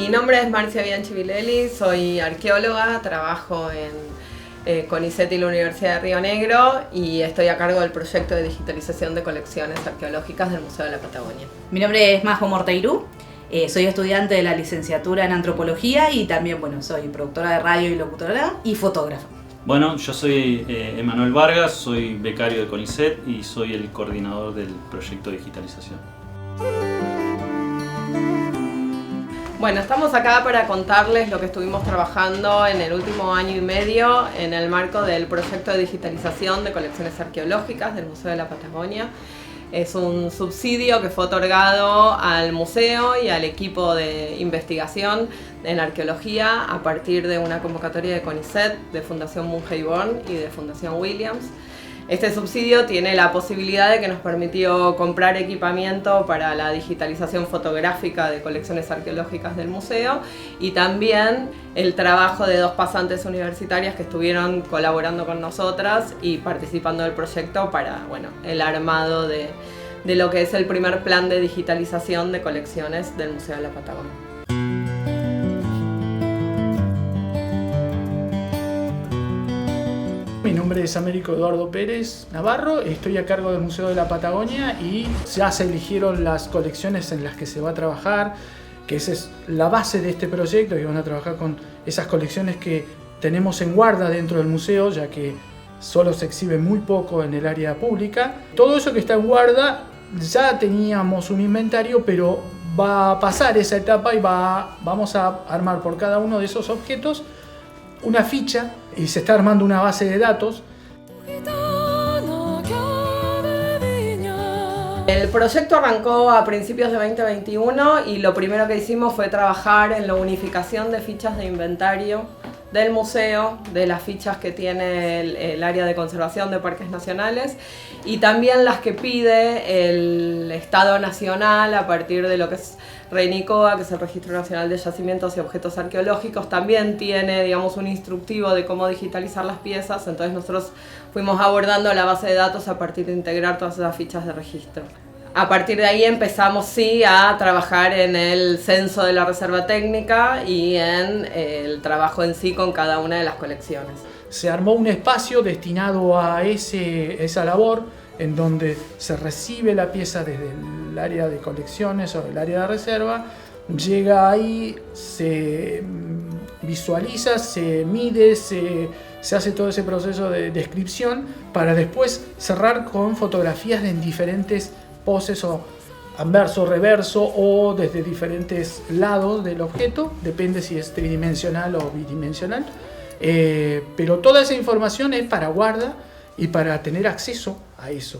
Mi nombre es Marcia Bianchi Vilelli, soy arqueóloga, trabajo en CONICET y la Universidad de Río Negro y estoy a cargo del proyecto de digitalización de colecciones arqueológicas del Museo de la Patagonia. Mi nombre es Majo Morteirú, soy estudiante de la licenciatura en Antropología y también soy productora de radio y locutora y fotógrafa. Bueno, yo soy Emanuel Vargas, soy becario de CONICET y soy el coordinador del proyecto de digitalización. Bueno, estamos acá para contarles lo que estuvimos trabajando en el último año y medio en el marco del proyecto de digitalización de colecciones arqueológicas del Museo de la Patagonia. Es un subsidio que fue otorgado al museo y al equipo de investigación en arqueología a partir de una convocatoria de CONICET, de Fundación Munge y Born y de Fundación Williams. Este subsidio tiene la posibilidad de que nos permitió comprar equipamiento para la digitalización fotográfica de colecciones arqueológicas del museo y también el trabajo de 2 pasantes universitarias que estuvieron colaborando con nosotras y participando del proyecto para el armado de lo que es el primer plan de digitalización de colecciones del Museo de la Patagonia. Mi nombre es Américo Eduardo Pérez Navarro, estoy a cargo del Museo de la Patagonia y ya se eligieron las colecciones en las que se va a trabajar, que esa es la base de este proyecto, que van a trabajar con esas colecciones que tenemos en guarda dentro del museo, ya que solo se exhibe muy poco en el área pública. Todo eso que está en guarda, ya teníamos un inventario, pero va a pasar esa etapa y vamos a armar por cada uno de esos objetos una ficha y se está armando una base de datos. El proyecto arrancó a principios de 2021 y lo primero que hicimos fue trabajar en la unificación de fichas de inventario del museo, de las fichas que tiene el área de conservación de parques nacionales y también las que pide el Estado Nacional a partir de lo que es RENICOA, que es el Registro Nacional de Yacimientos y Objetos Arqueológicos. También tiene, un instructivo de cómo digitalizar las piezas, entonces nosotros fuimos abordando la base de datos a partir de integrar todas esas fichas de registro. A partir de ahí empezamos a trabajar en el censo de la reserva técnica y en el trabajo en sí con cada una de las colecciones. Se armó un espacio destinado a esa labor en donde se recibe la pieza desde el área de colecciones o el área de reserva, llega ahí, se visualiza, se mide, se hace todo ese proceso de descripción para después cerrar con fotografías en diferentes poses o anverso, reverso o desde diferentes lados del objeto, depende si es tridimensional o bidimensional, pero toda esa información es para guarda y para tener acceso a eso.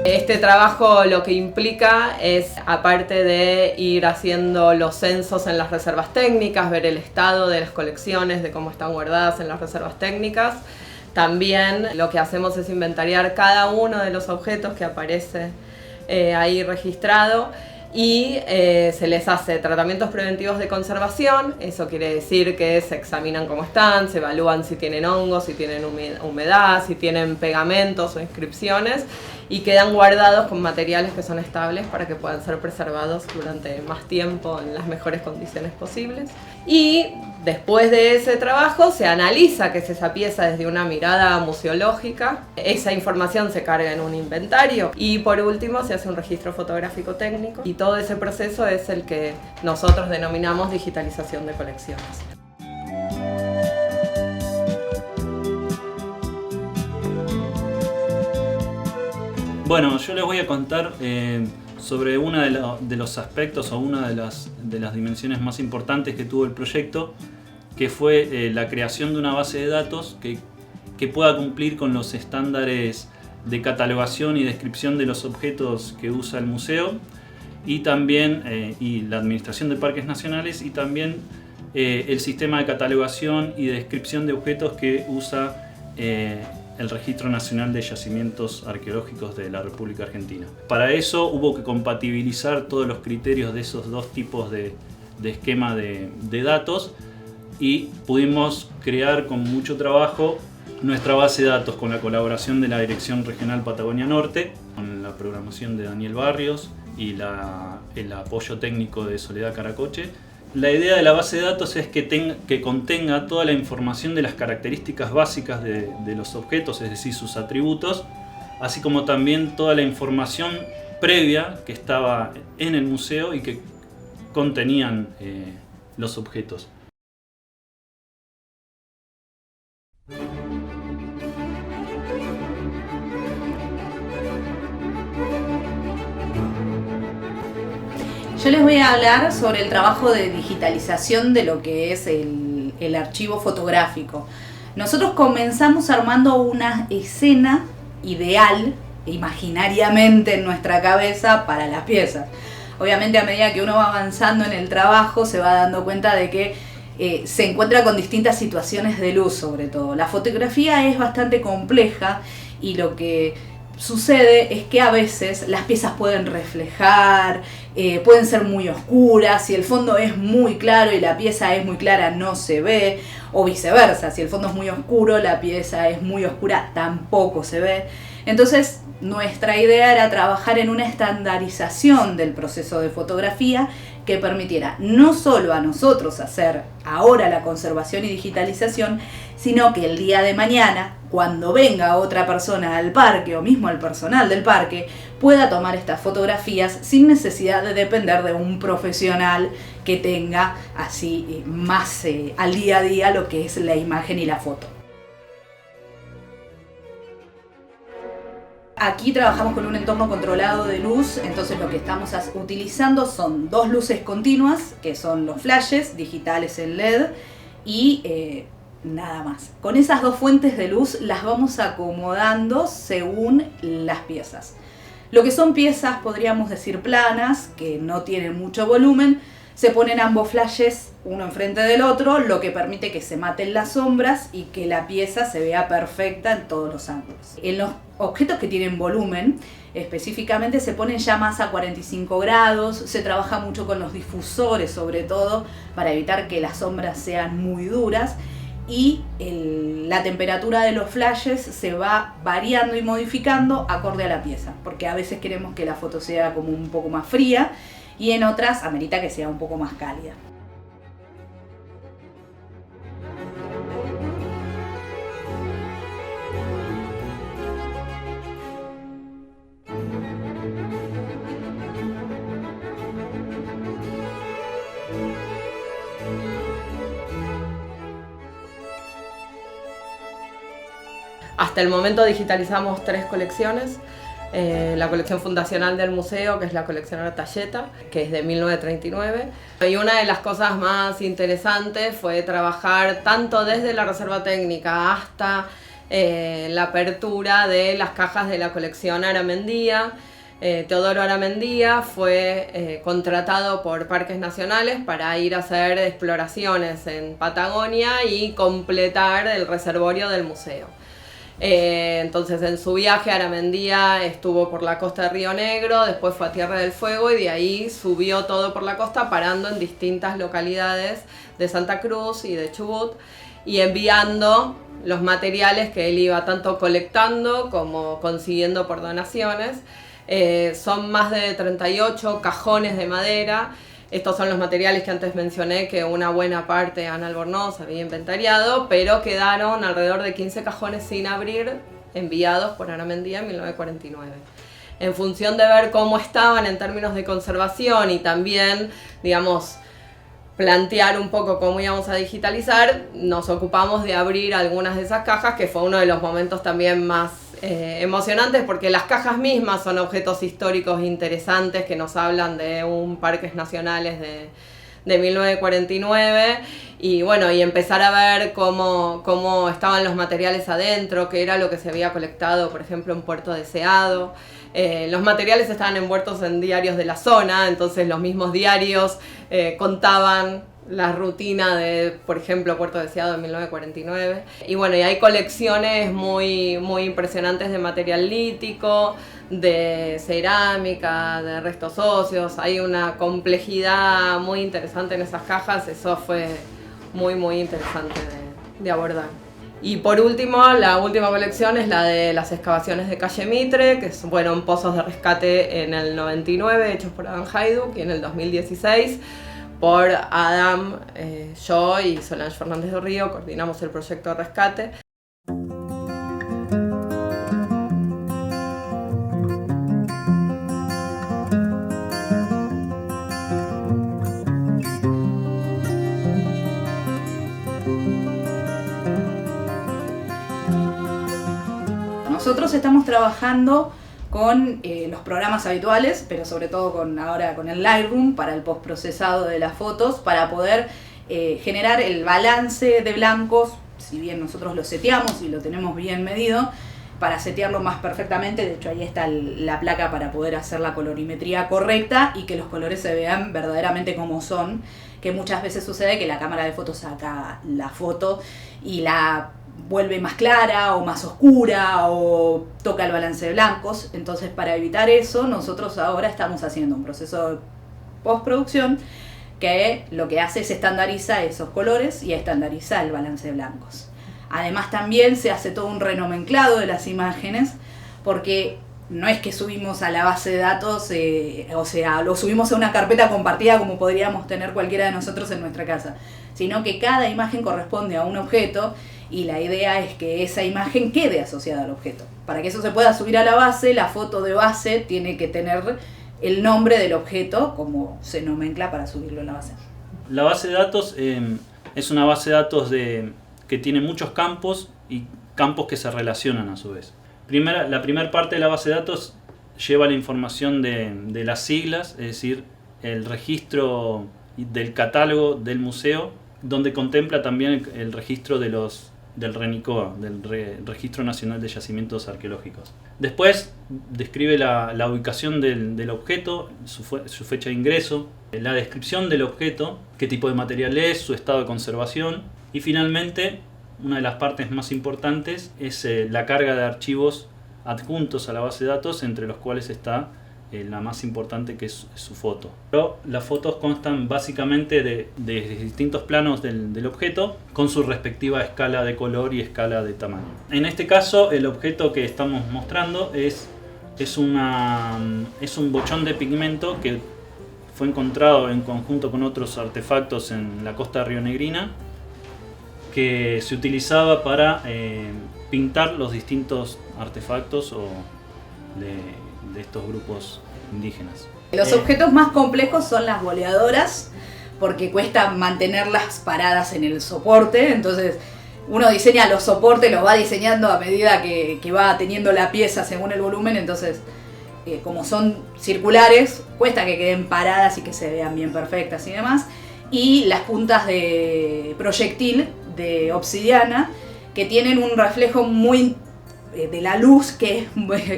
Este trabajo lo que implica es, aparte de ir haciendo los censos en las reservas técnicas, ver el estado de las colecciones, de cómo están guardadas en las reservas técnicas, también lo que hacemos es inventariar cada uno de los objetos que aparece ahí registrado y se les hace tratamientos preventivos de conservación. Eso quiere decir que se examinan cómo están, se evalúan si tienen hongos, si tienen humedad, si tienen pegamentos o inscripciones y quedan guardados con materiales que son estables para que puedan ser preservados durante más tiempo en las mejores condiciones posibles. Y después de ese trabajo se analiza qué es esa pieza desde una mirada museológica. Esa información se carga en un inventario y por último se hace un registro fotográfico técnico y todo ese proceso es el que nosotros denominamos digitalización de colecciones. Bueno, yo les voy a contar sobre uno de los aspectos o una de las dimensiones más importantes que tuvo el proyecto, que fue la creación de una base de datos que pueda cumplir con los estándares de catalogación y descripción de los objetos que usa el museo y también y la Administración de Parques Nacionales y también el sistema de catalogación y de descripción de objetos que usa el Registro Nacional de Yacimientos Arqueológicos de la República Argentina. Para eso hubo que compatibilizar todos los criterios de esos dos tipos de esquema de datos y pudimos crear con mucho trabajo nuestra base de datos con la colaboración de la Dirección Regional Patagonia Norte, con la programación de Daniel Barrios y el apoyo técnico de Soledad Caracoche. La idea de la base de datos es que contenga toda la información de las características básicas de los objetos, es decir, sus atributos, así como también toda la información previa que estaba en el museo y que contenían los objetos. Yo les voy a hablar sobre el trabajo de digitalización de lo que es el archivo fotográfico. Nosotros comenzamos armando una escena ideal, imaginariamente en nuestra cabeza, para las piezas. Obviamente, a medida que uno va avanzando en el trabajo, se va dando cuenta de que se encuentra con distintas situaciones de luz, sobre todo. La fotografía es bastante compleja y lo que sucede es que a veces las piezas pueden reflejar, pueden ser muy oscuras, si el fondo es muy claro y la pieza es muy clara no se ve, o viceversa, si el fondo es muy oscuro, la pieza es muy oscura, tampoco se ve. Entonces, nuestra idea era trabajar en una estandarización del proceso de fotografía que permitiera no solo a nosotros hacer ahora la conservación y digitalización, sino que el día de mañana, cuando venga otra persona al parque o mismo el personal del parque, pueda tomar estas fotografías sin necesidad de depender de un profesional que tenga así más al día a día lo que es la imagen y la foto. Aquí trabajamos con un entorno controlado de luz, entonces lo que estamos utilizando son dos luces continuas, que son los flashes digitales en LED y nada más. Con esas dos fuentes de luz las vamos acomodando según las piezas. Lo que son piezas, podríamos decir planas, que no tienen mucho volumen, se ponen ambos flashes uno enfrente del otro, lo que permite que se maten las sombras y que la pieza se vea perfecta en todos los ángulos. En los objetos que tienen volumen, específicamente se ponen ya más a 45 grados, se trabaja mucho con los difusores sobre todo, para evitar que las sombras sean muy duras, y la temperatura de los flashes se va variando y modificando acorde a la pieza, porque a veces queremos que la foto sea como un poco más fría y en otras amerita que sea un poco más cálida. Hasta el momento digitalizamos 3 colecciones. La colección fundacional del museo, que es la colección Artalleta, que es de 1939. Y una de las cosas más interesantes fue trabajar tanto desde la reserva técnica hasta la apertura de las cajas de la colección Aramendía. Teodoro Aramendía fue contratado por Parques Nacionales para ir a hacer exploraciones en Patagonia y completar el reservorio del museo. Entonces en su viaje a Aramendía estuvo por la costa de Río Negro, después fue a Tierra del Fuego y de ahí subió todo por la costa, parando en distintas localidades de Santa Cruz y de Chubut y enviando los materiales que él iba tanto colectando como consiguiendo por donaciones. Son más de 38 cajones de madera. Estos son los materiales que antes mencioné, que una buena parte Ana Albornoz había inventariado, pero quedaron alrededor de 15 cajones sin abrir, enviados por Aramendía en 1949. En función de ver cómo estaban en términos de conservación y también, digamos, plantear un poco cómo íbamos a digitalizar, nos ocupamos de abrir algunas de esas cajas, que fue uno de los momentos también más emocionantes, porque las cajas mismas son objetos históricos interesantes que nos hablan de un parques nacionales de 1949 y bueno, y empezar a ver cómo estaban los materiales adentro, qué era lo que se había colectado, por ejemplo, en Puerto Deseado. Los materiales estaban envueltos en diarios de la zona, entonces los mismos diarios contaban la rutina de, por ejemplo, Puerto Deseado de 1949. Y bueno, y hay colecciones muy impresionantes de material lítico, de cerámica, de restos óseos. Hay una complejidad muy interesante en esas cajas, eso fue muy interesante de abordar. Y por último, la última colección es la de las excavaciones de calle Mitre, que fueron pozos de rescate en el 99, hechos por Adam Hayduk, y en el 2016 por Adam, yo y Solange Fernández de Río, coordinamos el proyecto de rescate. Nosotros estamos trabajando con los programas habituales, pero sobre todo ahora con el Lightroom para el postprocesado de las fotos, para poder generar el balance de blancos, si bien nosotros lo seteamos y lo tenemos bien medido, para setearlo más perfectamente. De hecho, ahí está la placa para poder hacer la colorimetría correcta y que los colores se vean verdaderamente como son, que muchas veces sucede que la cámara de fotos saca la foto y la vuelve más clara o más oscura o toca el balance de blancos. Entonces, para evitar eso, nosotros ahora estamos haciendo un proceso de postproducción que lo que hace es estandariza esos colores y estandariza el balance de blancos. Además, también se hace todo un renomenclado de las imágenes, porque no es que subimos a la base de datos, o sea, lo subimos a una carpeta compartida como podríamos tener cualquiera de nosotros en nuestra casa, sino que cada imagen corresponde a un objeto y la idea es que esa imagen quede asociada al objeto. Para que eso se pueda subir a la base, la foto de base tiene que tener el nombre del objeto, como se nomencla para subirlo a la base. La base de datos es una base de datos que tiene muchos campos y campos que se relacionan a su vez. La primera parte de la base de datos lleva la información de las siglas, es decir, el registro del catálogo del museo, donde contempla también el registro del RENICOA, del Registro Nacional de Yacimientos Arqueológicos. Después describe la ubicación del objeto, su fecha de ingreso, la descripción del objeto, qué tipo de material es, su estado de conservación, y finalmente, una de las partes más importantes es la carga de archivos adjuntos a la base de datos, entre los cuales está la más importante, que es su foto. Pero las fotos constan básicamente de distintos planos del objeto con su respectiva escala de color y escala de tamaño. En este caso, el objeto que estamos mostrando es un bochón de pigmento que fue encontrado en conjunto con otros artefactos en la costa rionegrina, que se utilizaba para pintar los distintos artefactos de estos grupos indígenas. Los objetos más complejos son las boleadoras, porque cuesta mantenerlas paradas en el soporte. Entonces uno diseña los soportes, los va diseñando a medida que va teniendo la pieza según el volumen. Entonces como son circulares, cuesta que queden paradas y que se vean bien perfectas y demás. Y las puntas de proyectil de obsidiana, que tienen un reflejo muy de la luz, que es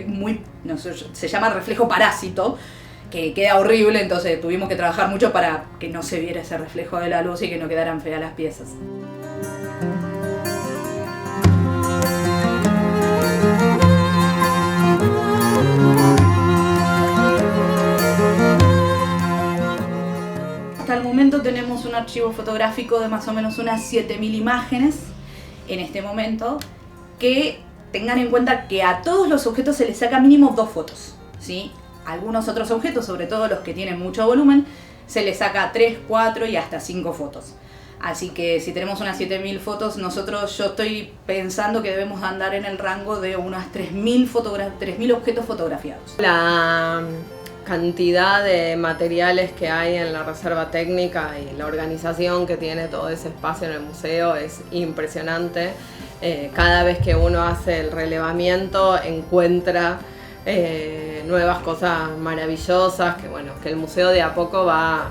muy no sé, se llama reflejo parásito, que queda horrible. Entonces tuvimos que trabajar mucho para que no se viera ese reflejo de la luz y que no quedaran feas las piezas. Hasta el momento tenemos un archivo fotográfico de más o menos unas 7000 imágenes en este momento, que tengan en cuenta que a todos los objetos se les saca mínimo 2 fotos, ¿sí? Algunos otros objetos, sobre todo los que tienen mucho volumen, se les saca 3, 4 y hasta 5 fotos. Así que si tenemos unas 7000 fotos, yo estoy pensando que debemos andar en el rango de unas 3000 objetos fotografiados. La cantidad de materiales que hay en la reserva técnica y la organización que tiene todo ese espacio en el museo es impresionante. Cada vez que uno hace el relevamiento encuentra nuevas cosas maravillosas, que el museo de a poco va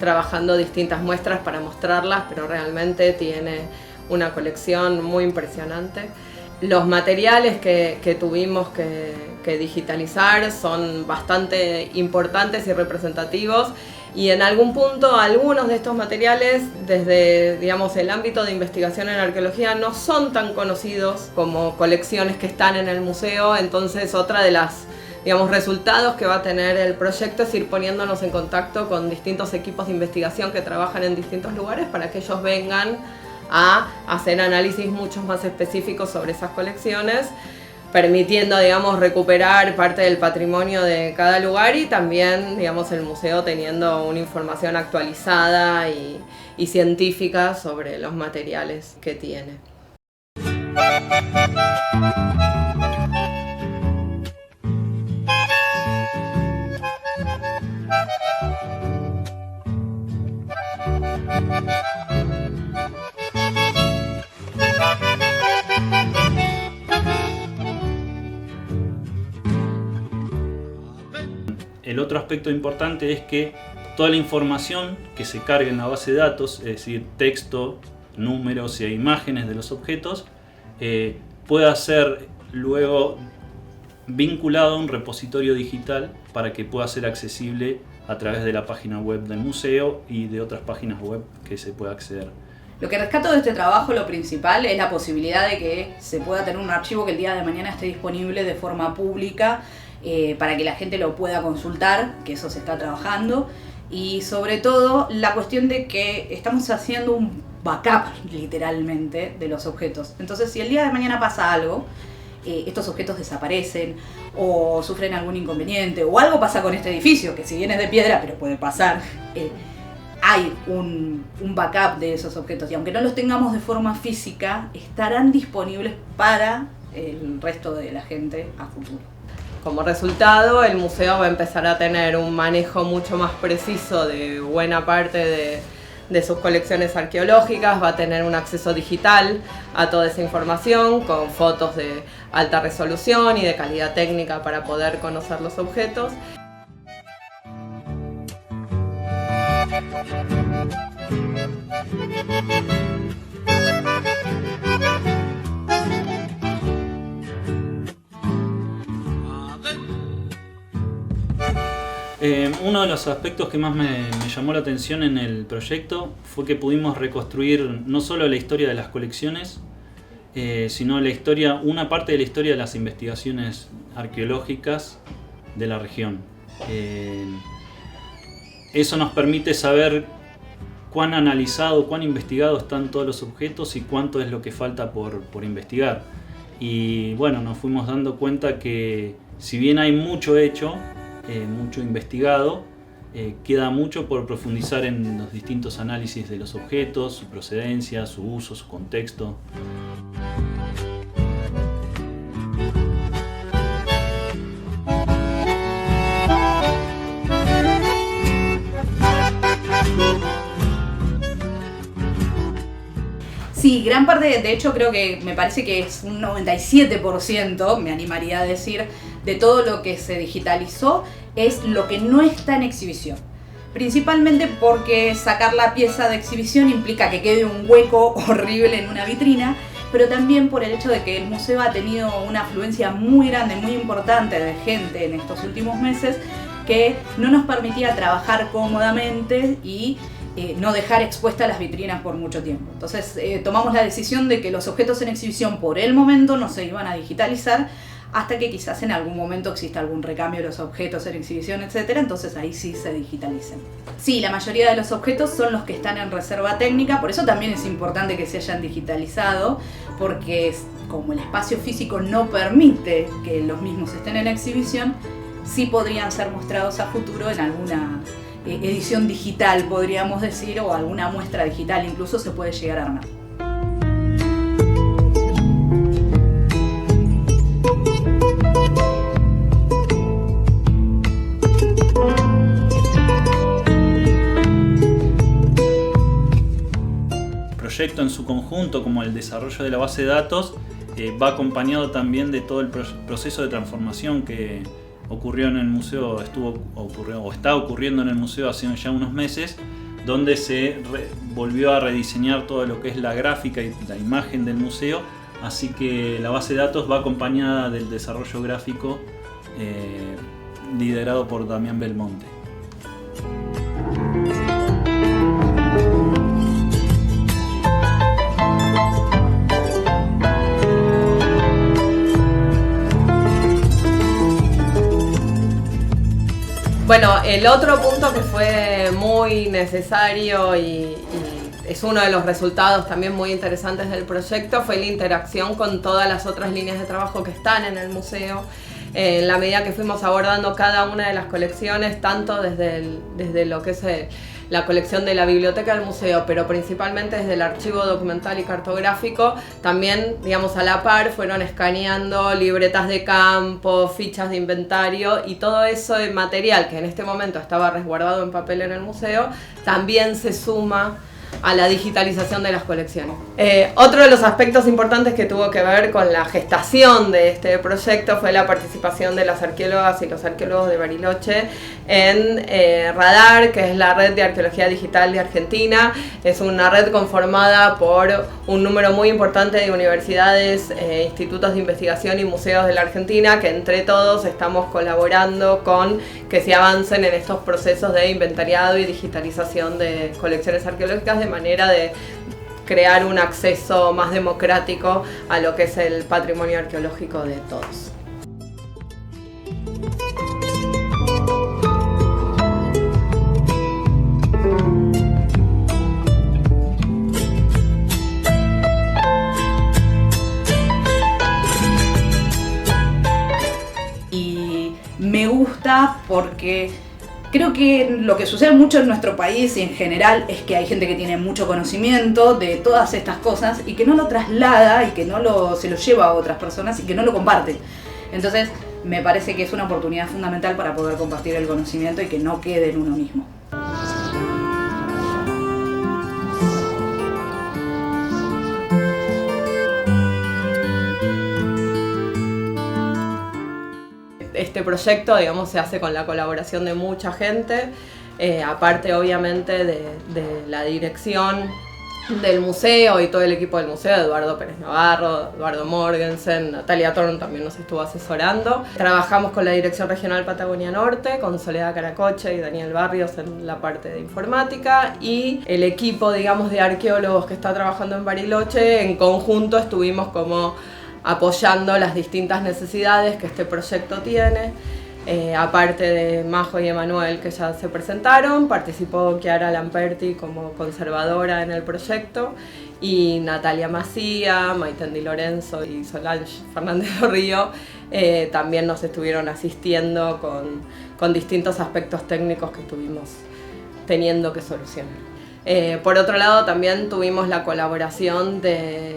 trabajando distintas muestras para mostrarlas, pero realmente tiene una colección muy impresionante. Los materiales que tuvimos que digitalizar son bastante importantes y representativos, y en algún punto algunos de estos materiales, desde el ámbito de investigación en arqueología, no son tan conocidos como colecciones que están en el museo. Entonces otra de las resultados que va a tener el proyecto es ir poniéndonos en contacto con distintos equipos de investigación que trabajan en distintos lugares para que ellos vengan a hacer análisis mucho más específicos sobre esas colecciones, permitiendo, digamos, recuperar parte del patrimonio de cada lugar y también, digamos, el museo teniendo una información actualizada y científica sobre los materiales que tiene. El otro aspecto importante es que toda la información que se carga en la base de datos, es decir, texto, números y imágenes de los objetos, pueda ser luego vinculado a un repositorio digital para que pueda ser accesible a través de la página web del museo y de otras páginas web que se pueda acceder. Lo que rescato de este trabajo, lo principal, es la posibilidad de que se pueda tener un archivo que el día de mañana esté disponible de forma pública para que la gente lo pueda consultar, que eso se está trabajando, y sobre todo la cuestión de que estamos haciendo un backup literalmente de los objetos. Entonces, si el día de mañana pasa algo, estos objetos desaparecen o sufren algún inconveniente o algo pasa con este edificio, que si bien es de piedra, pero puede pasar, hay un backup de esos objetos y aunque no los tengamos de forma física, estarán disponibles para el resto de la gente a futuro. Como resultado, el museo va a empezar a tener un manejo mucho más preciso de buena parte de sus colecciones arqueológicas, va a tener un acceso digital a toda esa información con fotos de alta resolución y de calidad técnica para poder conocer los objetos. Uno de los aspectos que más me llamó la atención en el proyecto fue que pudimos reconstruir no solo la historia de las colecciones, sino una parte de la historia de las investigaciones arqueológicas de la región. Eso nos permite saber cuán analizado, cuán investigado están todos los objetos y cuánto es lo que falta por investigar. Y bueno, nos fuimos dando cuenta que si bien hay mucho hecho, mucho investigado, queda mucho por profundizar en los distintos análisis de los objetos, su procedencia, su uso, su contexto. Sí, gran parte, de hecho creo que me parece que es un 97%, me animaría a decir, de todo lo que se digitalizó es lo que no está en exhibición. Principalmente porque sacar la pieza de exhibición implica que quede un hueco horrible en una vitrina, pero también por el hecho de que el museo ha tenido una afluencia muy grande, muy importante de gente en estos últimos meses que no nos permitía trabajar cómodamente y no dejar expuestas las vitrinas por mucho tiempo. Entonces tomamos la decisión de que los objetos en exhibición por el momento no se iban a digitalizar hasta que quizás en algún momento exista algún recambio de los objetos en exhibición, etc. Entonces ahí sí se digitalicen. Sí, la mayoría de los objetos son los que están en reserva técnica, por eso también es importante que se hayan digitalizado, porque como el espacio físico no permite que los mismos estén en exhibición, sí podrían ser mostrados a futuro en alguna edición digital, podríamos decir, o alguna muestra digital, incluso se puede llegar a armar. El proyecto en su conjunto, como el desarrollo de la base de datos, va acompañado también de todo el proceso de transformación que ocurrió en el museo, está ocurriendo en el museo hace ya unos meses, donde se volvió a rediseñar todo lo que es la gráfica y la imagen del museo, así que la base de datos va acompañada del desarrollo gráfico liderado por Damián Belmonte. Bueno, el otro punto que fue muy necesario y es uno de los resultados también muy interesantes del proyecto, fue la interacción con todas las otras líneas de trabajo que están en el museo. En la medida que fuimos abordando cada una de las colecciones, tanto desde lo que es la colección de la biblioteca del museo, pero principalmente desde el archivo documental y cartográfico, también, digamos, a la par fueron escaneando libretas de campo, fichas de inventario, y todo eso de material que en este momento estaba resguardado en papel en el museo, también se suma a la digitalización de las colecciones. Otro de los aspectos importantes que tuvo que ver con la gestación de este proyecto fue la participación de las arqueólogas y los arqueólogos de Bariloche en RADAR, que es la Red de Arqueología Digital de Argentina. Es una red conformada por un número muy importante de universidades, institutos de investigación y museos de la Argentina, que entre todos estamos colaborando con que se avancen en estos procesos de inventariado y digitalización de colecciones arqueológicas, de manera de crear un acceso más democrático a lo que es el patrimonio arqueológico de todos. Y me gusta porque creo que lo que sucede mucho en nuestro país y en general es que hay gente que tiene mucho conocimiento de todas estas cosas y que no lo traslada y que se lo lleva a otras personas y que no lo comparte. Entonces me parece que es una oportunidad fundamental para poder compartir el conocimiento y que no quede en uno mismo. Este proyecto, digamos, se hace con la colaboración de mucha gente, aparte obviamente de la dirección del museo y todo el equipo del museo, Eduardo Pérez Navarro, Eduardo Morgensen, Natalia Thorn también nos estuvo asesorando. Trabajamos con la Dirección Regional Patagonia Norte, con Soledad Caracoche y Daniel Barrios en la parte de informática, y el equipo, digamos, de arqueólogos que está trabajando en Bariloche. En conjunto estuvimos como apoyando las distintas necesidades que este proyecto tiene. Aparte de Majo y Emanuel, que ya se presentaron, participó Chiara Lamperti como conservadora en el proyecto, y Natalia Macía, Maiten Di Lorenzo y Solange Fernández do Río también nos estuvieron asistiendo con distintos aspectos técnicos que estuvimos teniendo que solucionar. Por otro lado, también tuvimos la colaboración de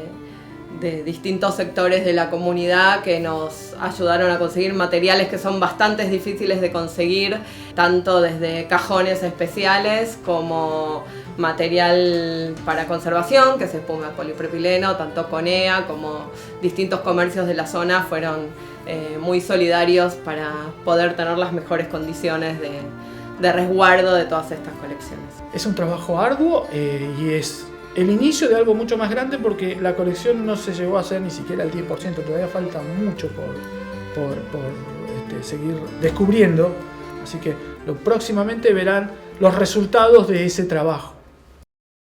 distintos sectores de la comunidad que nos ayudaron a conseguir materiales que son bastante difíciles de conseguir, tanto desde cajones especiales como material para conservación, que es espuma de polipropileno, tanto CONEA como distintos comercios de la zona fueron muy solidarios para poder tener las mejores condiciones de resguardo de todas estas colecciones. Es un trabajo arduo y es el inicio de algo mucho más grande, porque la colección no se llegó a hacer ni siquiera el 10%, todavía falta mucho por seguir descubriendo, así que próximamente verán los resultados de ese trabajo.